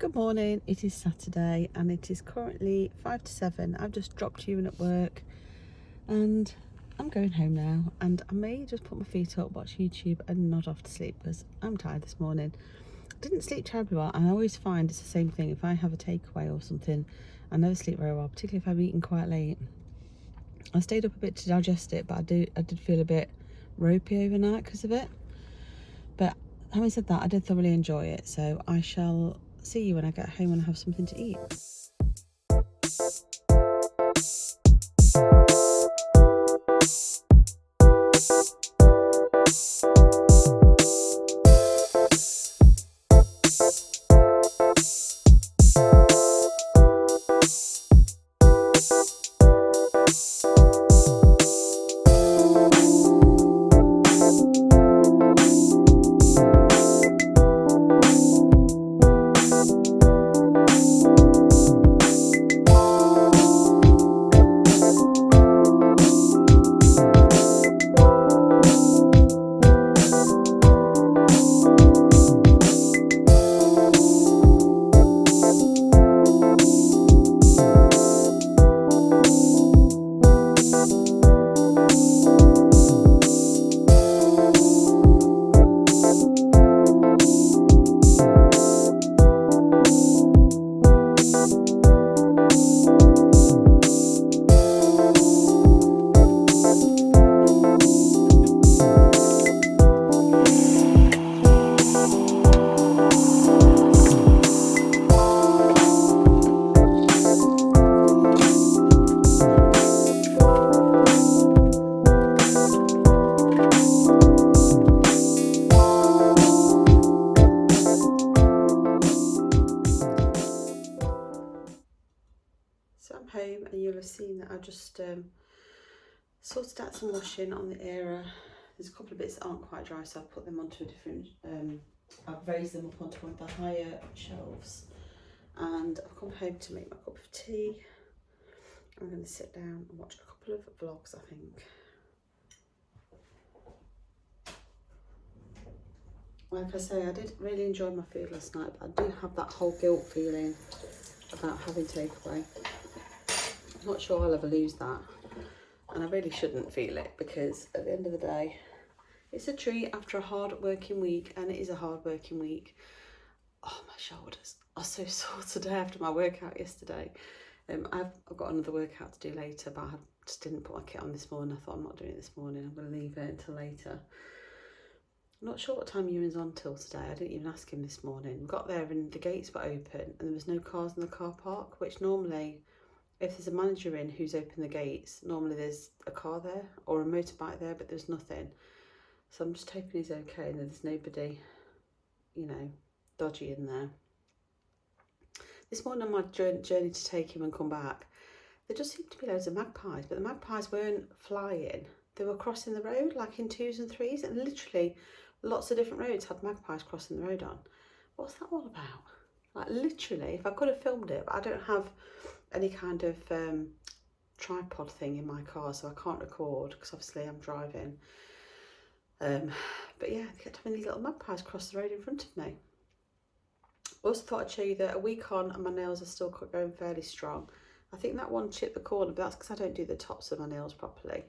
Good morning, it is Saturday and it is currently 5 to 7. I've just dropped you in at work and I'm going home now, and I may just put my feet up, watch YouTube and nod off to sleep because I'm tired this morning. I didn't sleep terribly well, and I always find it's the same thing. If I have a takeaway or something, I never sleep very well, particularly if I've eaten quite late. I stayed up a bit to digest it, but I did feel a bit ropey overnight because of it. But having said that, I did thoroughly enjoy it, so I shall see you when I get home and have something to eat. So I'm home and you'll have seen that I just sorted out some washing on the area. There's a couple of bits that aren't quite dry, so I've put them onto a different, I've raised them up onto one of the higher shelves. And I've come home to make my cup of tea. I'm going to sit down and watch a couple of vlogs, I think. Like I say, I did really enjoy my food last night, but I do have that whole guilt feeling about having takeaway. I'm not sure I'll ever lose that, and I really shouldn't feel it, because at the end of the day it's a treat after a hard working week, and it is a hard working week. Oh, my shoulders are so sore today after my workout yesterday. I've got another workout to do later, but I just didn't put my kit on this morning. I thought, I'm not doing it this morning, I'm going to leave it until later. I'm not sure what time Ewan's on till today. I didn't even ask him this morning. We got there and the gates were open and there was no cars in the car park, which normally, if there's a manager in who's opened the gates, normally there's a car there or a motorbike there, but there's nothing. So I'm just hoping he's okay and there's nobody, you know, dodgy in there. This morning on my journey to take him and come back, there just seemed to be loads of magpies, but the magpies weren't flying. They were crossing the road like in 2s and 3s, and literally lots of different roads had magpies crossing the road on. What's that all about? Like literally, if I could have filmed it, but I don't have any kind of tripod thing in my car, so I can't record because obviously I'm driving. But yeah, they kept having these little magpies cross the road in front of me. Also thought I'd show you that a week on and my nails are still going fairly strong. I think that one chipped the corner, but that's because I don't do the tops of my nails properly.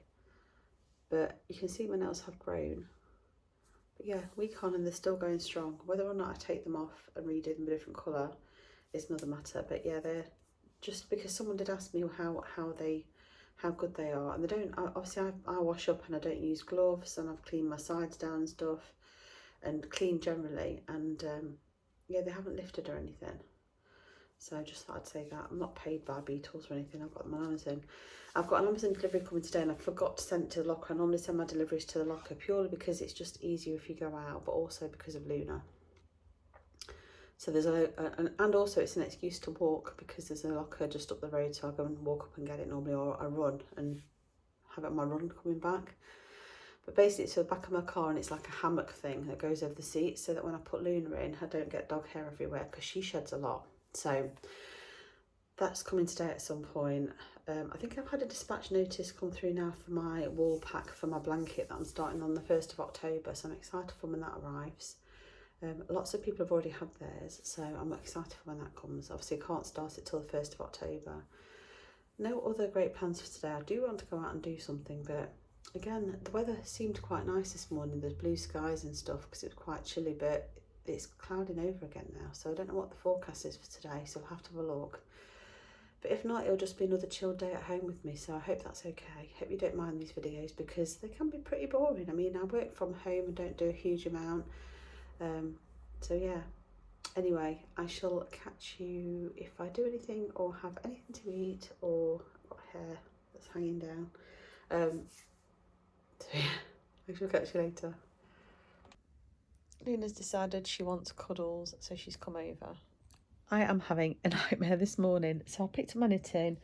But you can see my nails have grown. But yeah, week on and they're still going strong. Whether or not I take them off and redo them a different colour is another matter. But yeah, they're just, because someone did ask me how good they are, and they don't. Obviously, I wash up and I don't use gloves, and I've cleaned my sides down and stuff, and clean generally, and yeah, they haven't lifted or anything. So I just thought I'd say that. I'm not paid by Beatles or anything. I've got them on Amazon. I've got an Amazon delivery coming today and I forgot to send it to the locker. I normally send my deliveries to the locker purely because it's just easier if you go out, but also because of Luna. So there's and also it's an excuse to walk because there's a locker just up the road, so I go and walk up and get it normally, or I run and have it on my run coming back. But basically it's the back of my car and it's like a hammock thing that goes over the seat, so that when I put Luna in, I don't get dog hair everywhere because she sheds a lot. So that's coming today at some point. I think I've had a dispatch notice come through now for my wall pack for my blanket that I'm starting on the 1st of October, so I'm excited for when that arrives. Lots of people have already had theirs, so I'm excited for when that comes. Obviously I can't start it till the 1st of October. No other great plans for today. I do want to go out and do something, but again, the weather seemed quite nice this morning. There's blue skies and stuff because it was quite chilly, but it's clouding over again now, so I don't know what the forecast is for today, so I'll have to have a look. But if not, it'll just be another chilled day at home with me, so I hope that's okay. Hope you don't mind these videos because they can be pretty boring. I mean, I work from home and don't do a huge amount, so yeah. Anyway, I shall catch you if I do anything or have anything to eat, or I've got hair that's hanging down. So yeah, I shall catch you later. Luna's decided she wants cuddles, so she's come over. I am having a nightmare this morning, so I picked up my knitting,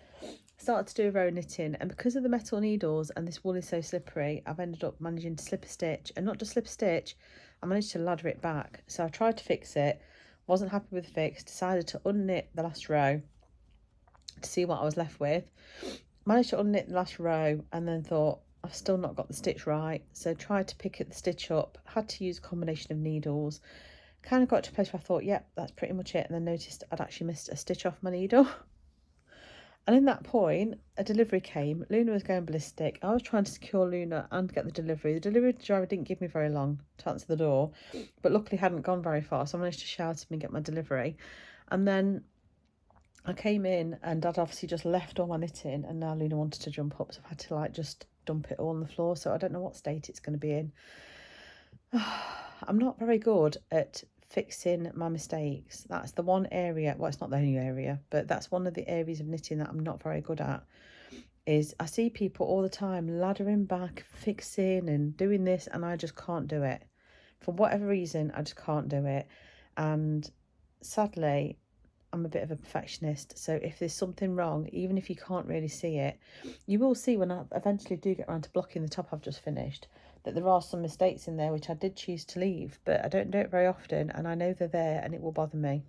started to do a row of knitting, and because of the metal needles and this wool is so slippery, I've ended up managing to slip a stitch, and not just slip a stitch, I managed to ladder it back. So I tried to fix it, wasn't happy with the fix, decided to unknit the last row to see what I was left with. Managed to unknit the last row and then thought, I've still not got the stitch right, so tried to pick the stitch up, had to use a combination of needles, kind of got to a place where I thought, yep, that's pretty much it, and then noticed I'd actually missed a stitch off my needle. And in that point, a delivery came. Luna was going ballistic. I was trying to secure Luna and get the delivery. The delivery driver didn't give me very long to answer the door, but luckily hadn't gone very far, so I managed to shout at him and get my delivery. And then I came in and I'd obviously just left all my knitting, and now Luna wanted to jump up, so I've had to like just dump it all on the floor, so I don't know what state it's going to be in. I'm not very good at fixing my mistakes. That's the one area, well, it's not the only area, but that's one of the areas of knitting that I'm not very good at. Is I see people all the time laddering back, fixing and doing this, and I just can't do it. For whatever reason, I just can't do it. And sadly, I'm a bit of a perfectionist, so if there's something wrong, even if you can't really see it, you will see when I eventually do get around to blocking the top I've just finished, that there are some mistakes in there which I did choose to leave, but I don't do it very often, and I know they're there and it will bother me.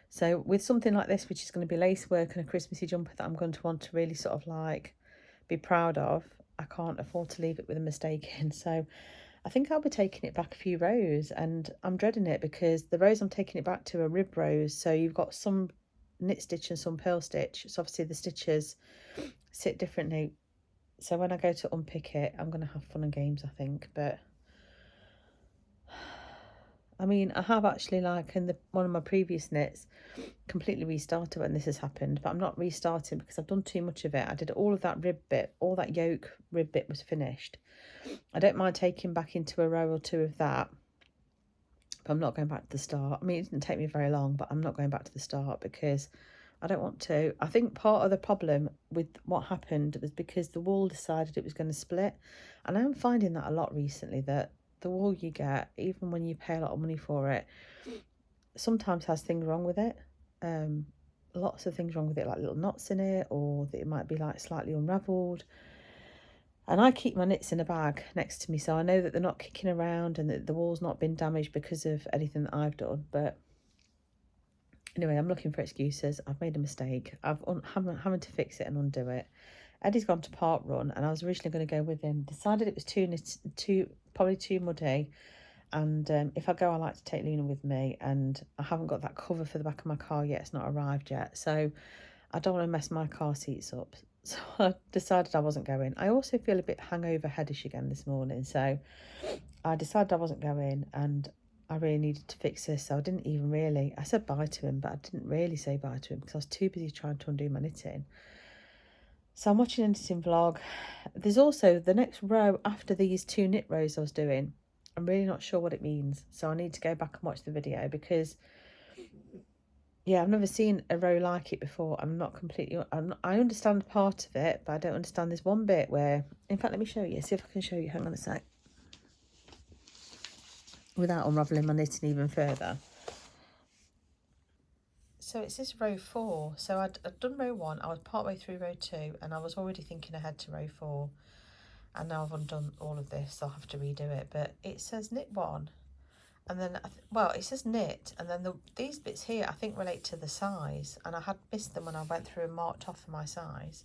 So with something like this, which is going to be lace work and a Christmassy jumper that I'm going to want to really sort of like be proud of, I can't afford to leave it with a mistake in. So I think I'll be taking it back a few rows, and I'm dreading it because the rows I'm taking it back to are rib rows. So you've got some knit stitch and some purl stitch. So obviously the stitches sit differently. So when I go to unpick it, I'm going to have fun and games, I think. But I mean, I have actually, like in one of my previous knits, completely restarted when this has happened, but I'm not restarting because I've done too much of it. I did all of that rib bit, all that yoke rib bit was finished. I don't mind taking back into a row or two of that, but I'm not going back to the start. I mean, it didn't take me very long, but I'm not going back to the start because I don't want to. I think part of the problem with what happened was because the wool decided it was going to split, and I'm finding that a lot recently, that the wool you get, even when you pay a lot of money for it, sometimes has things wrong with it. Lots of things wrong with it, like little knots in it, or that it might be like slightly unravelled. And I keep my knits in a bag next to me, so I know that they're not kicking around and that the wool's not been damaged because of anything that I've done. But anyway, I'm looking for excuses. I've made a mistake. I'm having to fix it and undo it. Eddie's gone to park run, and I was originally going to go with him. Decided it was probably too muddy, and if I go, I like to take Luna with me, and I haven't got that cover for the back of my car yet. It's not arrived yet, so I don't want to mess my car seats up. So I decided I wasn't going. I also feel a bit hangover headish again this morning, so I decided I wasn't going, and I really needed to fix this, so I didn't even really, I said bye to him, but I didn't really say bye to him because I was too busy trying to undo my knitting. So I'm watching a knitting vlog. There's also the next row after these two knit rows I was doing. I'm really not sure what it means, so I need to go back and watch the video because, yeah, I've never seen a row like it before. I understand part of it, but I don't understand this one bit where, in fact, let me show you, see if I can show you, hang on a sec, without unravelling my knitting even further. So it's this row 4. So I'd done row 1, I was partway through row 2, and I was already thinking ahead to row 4. And now I've undone all of this, so I'll have to redo it. But it says knit 1, and then, well, it says knit, and then these bits here I think relate to the size, and I had missed them when I went through and marked off for my size.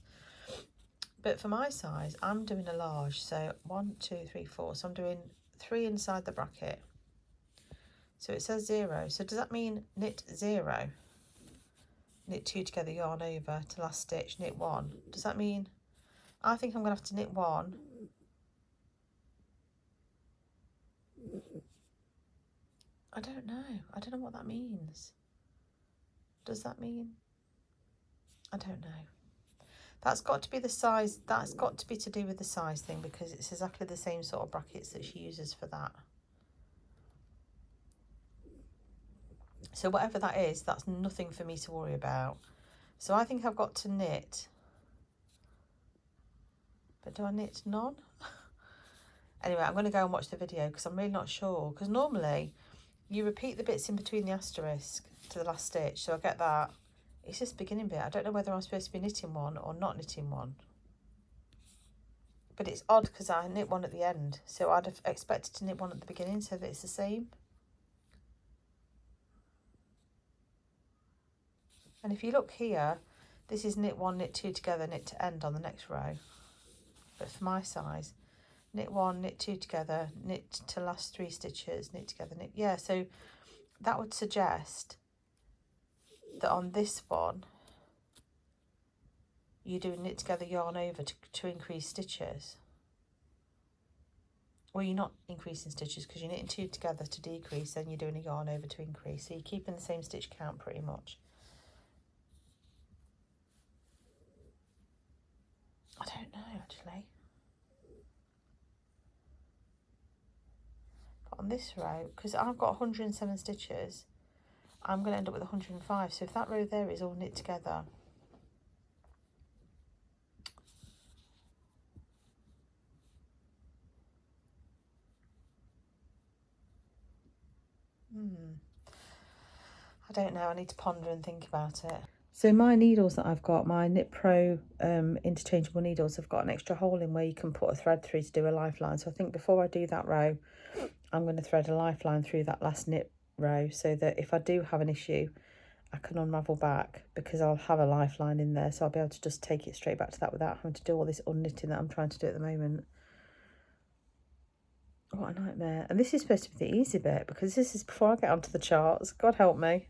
But for my size, I'm doing a large, so 1, 2, 3, 4. So I'm doing 3 inside the bracket, So it says 0. So does that mean knit 0? Knit 2 together, yarn over to last stitch, knit 1. Does that mean, I think I'm going to have to knit 1. I don't know. I don't know what that means. Does that mean? I don't know. That's got to be the size. That's got to be to do with the size thing, because it's exactly the same sort of brackets that she uses for that. So whatever that is, that's nothing for me to worry about. So I think I've got to knit. But do I knit none? Anyway, I'm going to go and watch the video because I'm really not sure. Because normally you repeat the bits in between the asterisk to the last stitch. So I get that. It's just the beginning bit. I don't know whether I'm supposed to be knitting one or not knitting one. But it's odd because I knit one at the end. So I'd have expected to knit one at the beginning so that it's the same. And if you look here, this is knit 1, knit 2 together, knit to end on the next row. But for my size, knit 1, knit 2 together, knit to last 3 stitches, knit together, knit. Yeah, so that would suggest that on this one, you do knit together, yarn over to increase stitches. Well, you're not increasing stitches because you're knitting 2 together to decrease, then you're doing a yarn over to increase. So you're keeping the same stitch count pretty much. I don't know, actually. But on this row, because I've got 107 stitches, I'm going to end up with 105. So if that row there is all knit together, I don't know. I need to ponder and think about it. So my needles that I've got, my Knit Pro interchangeable needles, have got an extra hole in where you can put a thread through to do a lifeline. So I think before I do that row, I'm going to thread a lifeline through that last knit row so that if I do have an issue, I can unravel back because I'll have a lifeline in there. So I'll be able to just take it straight back to that without having to do all this unknitting that I'm trying to do at the moment. What a nightmare. And this is supposed to be the easy bit because this is before I get onto the charts. God help me.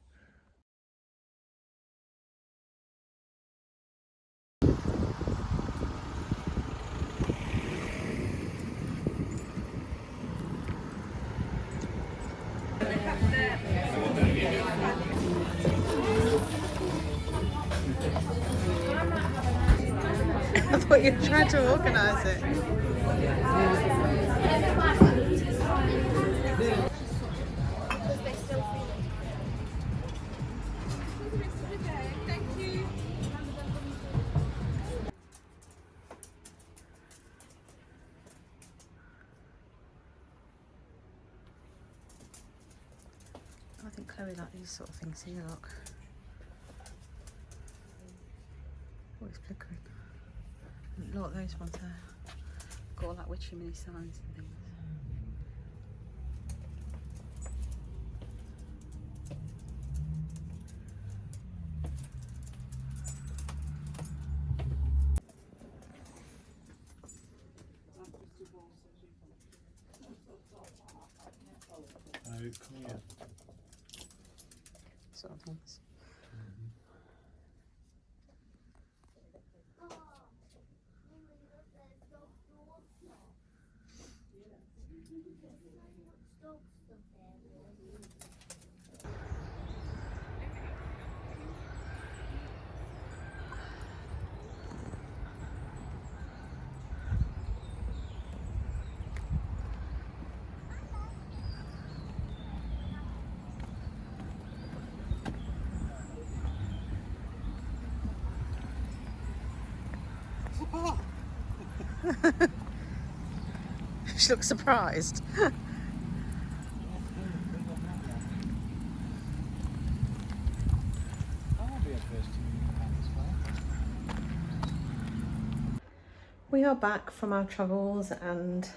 I thought you were trying to organise it. I think Chloe like these sort of things here, look. Oh, it's flickering. Look, those ones there. Got all that witchy mini signs and things. Come here. Sort of things. She looks surprised. We are back from our travels and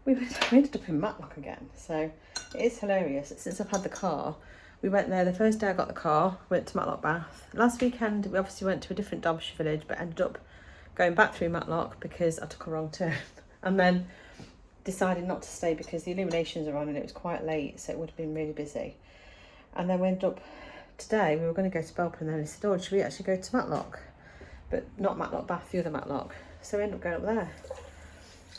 we ended up in Matlock again. So it is hilarious. Since I've had the car, we went there the first day I got the car, went to Matlock Bath. Last weekend we obviously went to a different Derbyshire village but ended up going back through Matlock because I took a wrong turn. And then decided not to stay because the illuminations are on and it was quite late, so it would have been really busy. And then we ended up, today we were going to go to Belper, and then he said, oh, should we actually go to Matlock? But not Matlock Bath, the other Matlock. So we ended up going up there.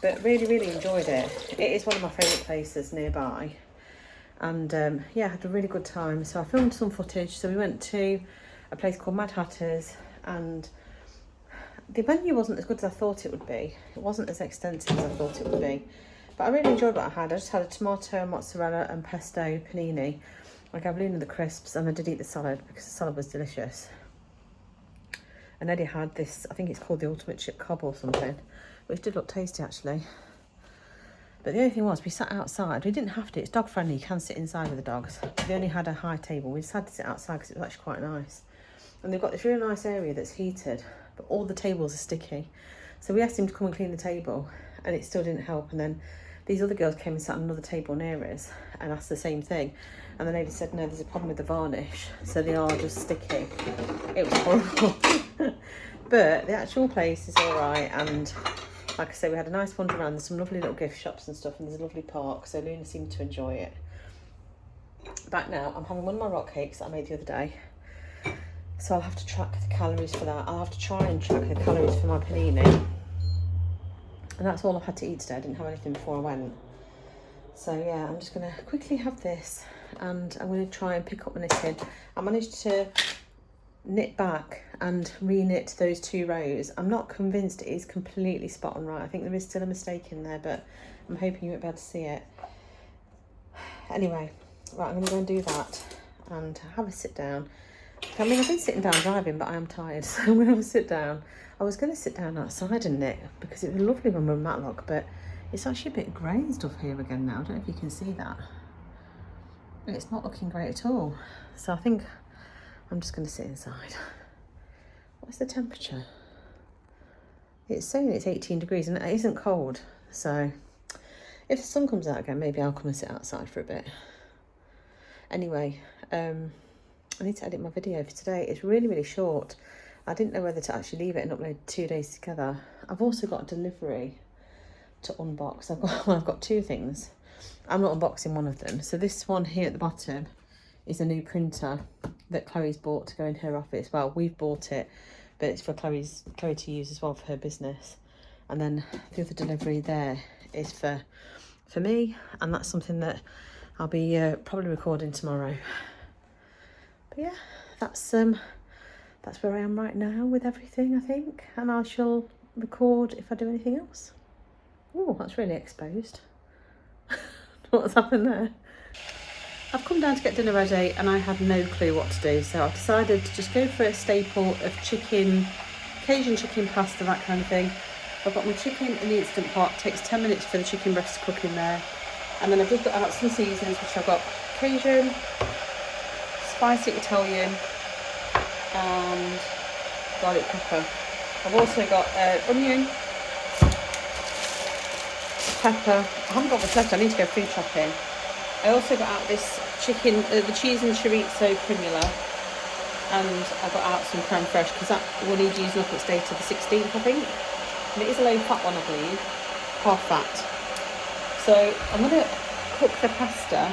But really enjoyed it. It is one of my favourite places nearby. And yeah, I had a really good time. So I filmed some footage. So we went to a place called Mad Hatter's, and the menu wasn't as good as I thought it would be. It wasn't as extensive as I thought it would be. But I really enjoyed what I had. I just had a tomato, mozzarella and pesto panini. I gave Luna the crisps, and I did eat the salad because the salad was delicious. And Eddie had this, I think it's called the Ultimate Chip Cob or something, which did look tasty actually. But the only thing was, we sat outside. We didn't have to, it's dog friendly, you can sit inside with the dogs. They only had a high table. We decided to sit outside because it was actually quite nice. And they've got this really nice area that's heated, but all the tables are sticky. So we asked him to come and clean the table, and it still didn't help. And then these other girls came and sat on another table near us and asked the same thing. And the lady said, no, there's a problem with the varnish. So they are just sticky. It was horrible. But the actual place is all right. And like I say, we had a nice wander around. There's some lovely little gift shops and stuff. And there's a lovely park. So Luna seemed to enjoy it. Back now, I'm having one of my rock cakes that I made the other day. So I'll have to track the calories for that. I'll have to try and track the calories for my panini. And that's all I've had to eat today. I didn't have anything before I went. So yeah, I'm just going to quickly have this, and I'm going to try and pick up my knitting. I managed to knit back and re-knit those 2 rows. I'm not convinced it is completely spot on right. I think there is still a mistake in there, but I'm hoping you won't be able to see it. Anyway, right, I'm going to go and do that and have a sit down. I mean, I've been sitting down driving, but I am tired, so I'm going to have a sit down. I was going to sit down outside and knit because it was lovely when we were in Matlock, but it's actually a bit grey and stuff here again now. I don't know if you can see that. It's not looking great at all. So I think I'm just going to sit inside. What's the temperature? It's saying it's 18 degrees and it isn't cold. So if the sun comes out again, maybe I'll come and sit outside for a bit. Anyway, I need to edit my video for today. It's really short. I didn't know whether to actually leave it and upload 2 days together. I've also got a delivery to unbox. I've got 2 things. I'm not unboxing one of them. So this one here at the bottom is a new printer that Chloe's bought to go in her office. Well, we've bought it, but it's for Chloe to use as well for her business. And then the other delivery there is for me, and that's something that I'll be probably recording tomorrow. But yeah, that's where I am right now with everything, I think, and I shall record if I do anything else. Oh, that's really exposed. What's happened there? I've come down to get dinner ready and I had no clue what to do, so I've decided to just go for a staple of chicken, Cajun chicken pasta, that kind of thing. I've got my chicken in the Instant Pot. It takes 10 minutes for the chicken breast to cook in there. And then I've just got out some seasonings, which I've got Cajun, spicy Italian and garlic pepper. I've also got onion, pepper. I haven't got much left, I need to go food shopping. I also got out this chicken, the cheese and chorizo primula, and I got out some creme fraiche because that will need using up its day to the 16th, I think. And it is a low fat one, I believe, half fat. So I'm going to cook the pasta,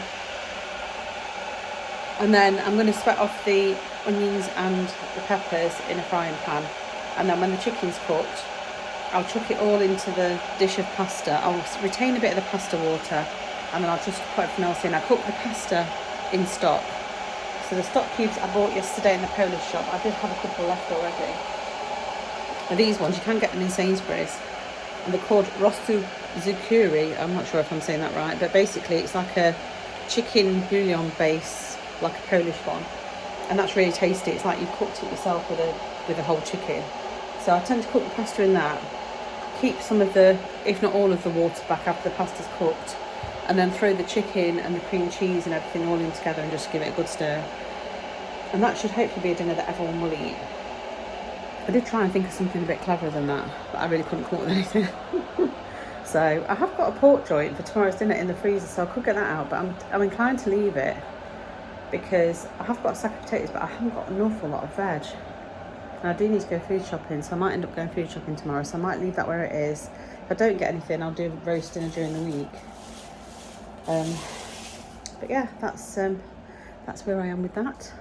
and then I'm going to sweat off the onions and the peppers in a frying pan. And then when the chicken's cooked, I'll chuck it all into the dish of pasta. I'll retain a bit of the pasta water, and then I'll just put everything else in. I cook the pasta in stock. So the stock cubes I bought yesterday in the Polish shop, I did have a couple left already. And these ones, you can get them in Sainsbury's. And they're called rostu zukuri. I'm not sure if I'm saying that right, but basically it's like a chicken bouillon base, like a Polish one. And that's really tasty. It's like you've cooked it yourself with a whole chicken. So I tend to cook the pasta in that. Keep some of the, if not all of the water back after the pasta's cooked. And then throw the chicken and the cream cheese and everything all in together and just give it a good stir. And that should hopefully be a dinner that everyone will eat. I did try and think of something a bit cleverer than that, but I really couldn't come up with anything. So I have got a pork joint for tomorrow's dinner in the freezer, so I could get that out, but I'm inclined to leave it because I have got a sack of potatoes, but I haven't got an awful lot of veg. And I do need to go food shopping, so I might end up going food shopping tomorrow, so I might leave that where it is. If I don't get anything, I'll do roast dinner during the week. But yeah, that's where I am with that.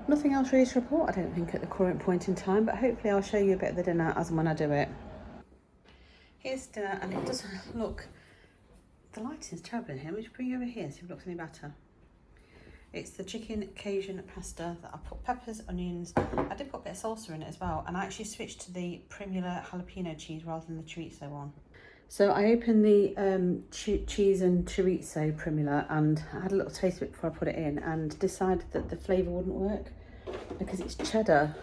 Nothing else really to report, I don't think, at the current point in time, but hopefully I'll show you a bit of the dinner as and when I do it. Here's dinner, and it doesn't look, the lighting's terrible in here. Let me just bring you over here, see if it looks any better. It's the chicken Cajun pasta that I put peppers, onions. I did put a bit of salsa in it as well, and I actually switched to the Primula jalapeno cheese rather than the chorizo one. So I opened the cheese and chorizo Primula, and I had a little taste of it before I put it in, and decided that the flavour wouldn't work because it's cheddar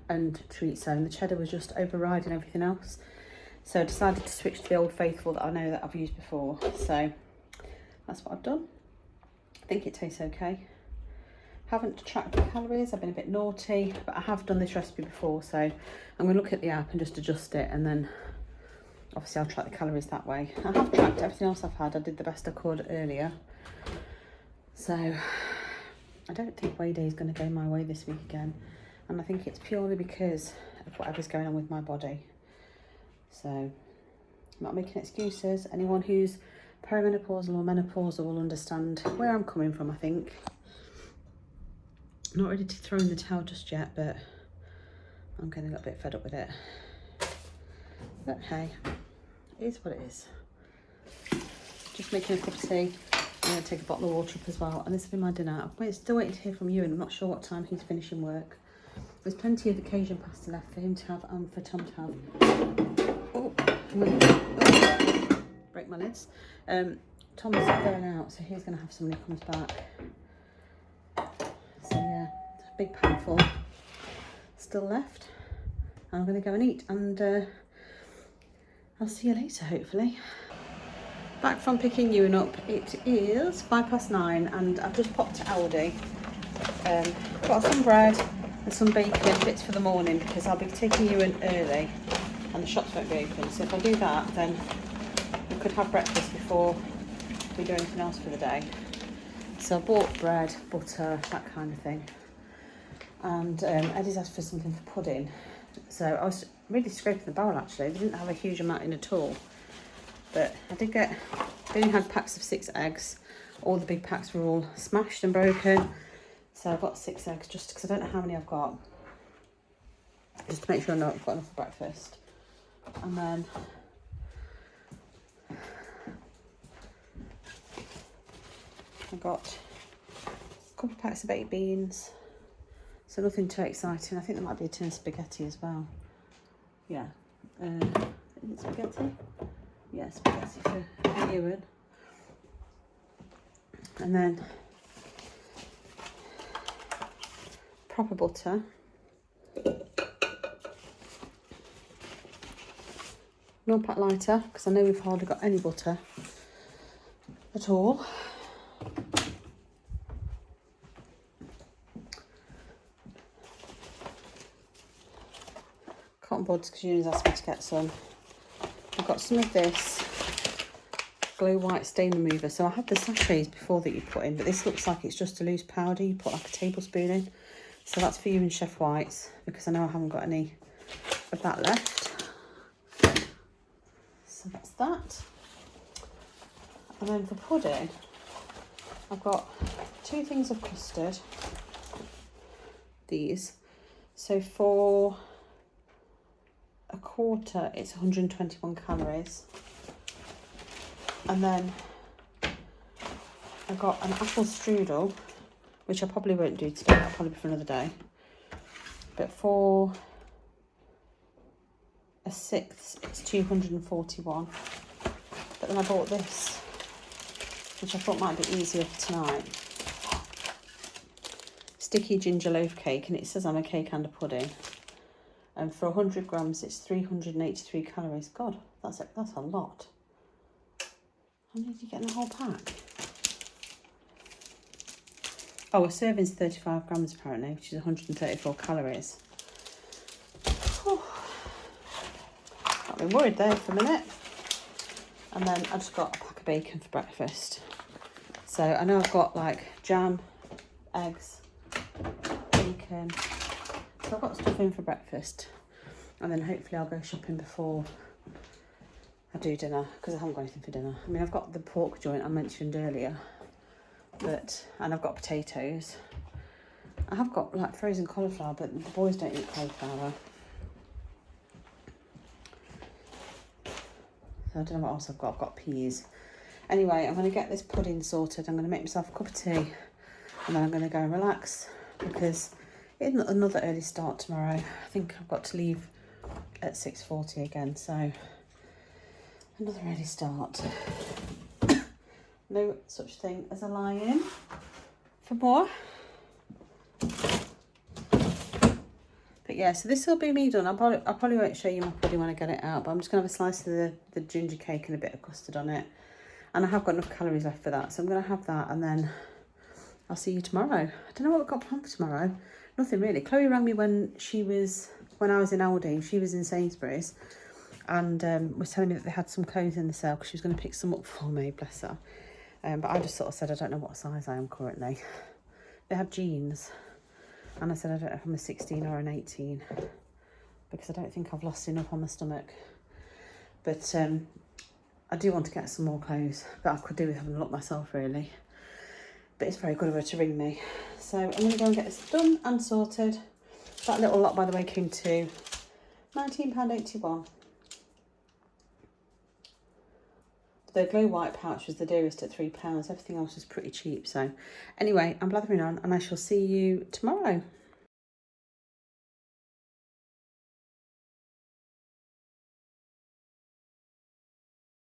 and chorizo, and the cheddar was just overriding everything else. So I decided to switch to the Old Faithful that I know that I've used before. So that's what I've done. I think it tastes okay. Haven't tracked the calories, I've been a bit naughty, but I have done this recipe before, so I'm going to look at the app and just adjust it, and then obviously I'll track the calories that way. I have tracked everything else I've had. I did the best I could earlier. So I don't think weigh day is going to go my way this week again, and I think it's purely because of whatever's going on with my body. So I'm not making excuses. Anyone who's perimenopausal or menopausal will understand where I'm coming from, I think. Not ready to throw in the towel just yet, but I'm getting a little bit fed up with it. But hey, it is what it is. Just making a cup of tea. I'm going to take a bottle of water up as well, and this will be my dinner. I'm still waiting to hear from you, and I'm not sure what time he's finishing work. There's plenty of the Cajun pasta left for him to have and for Tom to have. Oh, I'm going to break my lids. Tom is going out, so he's going to have some when he comes back. So yeah, a big pan full still left. I'm going to go and eat, and I'll see you later, hopefully. Back from picking Ewan up. It is 9:05, and I've just popped to Aldi. Got some bread and some bacon bits for the morning, because I'll be taking Ewan early and the shops won't be open. So if I do that, then we could have breakfast before we do anything else for the day. So I bought bread, butter, that kind of thing. And Eddie's asked for something for pudding. So I was really scraping the barrel actually. They didn't have a huge amount in at all. But I did get, they only had packs of 6 eggs. All the big packs were all smashed and broken. So I got 6 eggs just because I don't know how many I've got. Just to make sure I know I've got enough for breakfast. And then I got a couple of packs of baked beans. So nothing too exciting. I think there might be a tin of spaghetti as well. Yeah. Is it spaghetti? Yeah, spaghetti for Ewan. And then proper butter. Non-pack lighter, because I know we've hardly got any butter at all. Cotton buds, because Ewan's asked me to get some. I've got some of this Glow White Stain Remover. So I had the sachets before that you put in, but this looks like it's just a loose powder. You put like a tablespoon in. So that's for you and Chef White's, because I know I haven't got any of that left. So that's that. And then for pudding, I've got 2 things of custard. These. So for a quarter, it's 121 calories. And then I got an apple strudel, which I probably won't do today. That'll probably be for another day. But for a 6th, it's 241. But then I bought this, which I thought might be easier for tonight. Sticky ginger loaf cake, and it says I'm a cake and a pudding. And for 100 grams, it's 383 calories. God, that's a lot. How many did you get in a whole pack? Oh, a serving's 35 grams apparently, which is 134 calories. Whew. I've been worried there for a minute. And then I just got a pack of bacon for breakfast. So I know I've got like jam, eggs, bacon. So I've got stuff in for breakfast. And then hopefully I'll go shopping before I do dinner, because I haven't got anything for dinner. I mean, I've got the pork joint I mentioned earlier, and I've got potatoes. I have got like frozen cauliflower, but the boys don't eat cauliflower. So I don't know what else I've got. I've got peas. Anyway, I'm going to get this pudding sorted. I'm going to make myself a cup of tea, and then I'm going to go and relax, because it's another early start tomorrow. I think I've got to leave at 6:40 again, so another early start. No such thing as a lie-in for more. But yeah, so this will be me done. I probably won't show you my pudding when I get it out, but I'm just going to have a slice of the ginger cake and a bit of custard on it. And I have got enough calories left for that, so I'm going to have that, and then I'll see you tomorrow. I don't know what I've got planned for tomorrow. Nothing really. Chloe rang me when I was in Aldi. She was in Sainsbury's, and was telling me that they had some clothes in the sale, because she was going to pick some up for me, bless her. But I just sort of said I don't know what size I am currently. They had jeans, and I said I don't know if I'm a 16 or an 18, because I don't think I've lost enough on my stomach. But I do want to get some more clothes, but I could do with having a look myself, really. But it's very good of her to ring me. So I'm going to go and get this done and sorted. That little lot, by the way, came to £19.81. The glow white pouch was the dearest at £3. Everything else was pretty cheap. So anyway, I'm blathering on, and I shall see you tomorrow.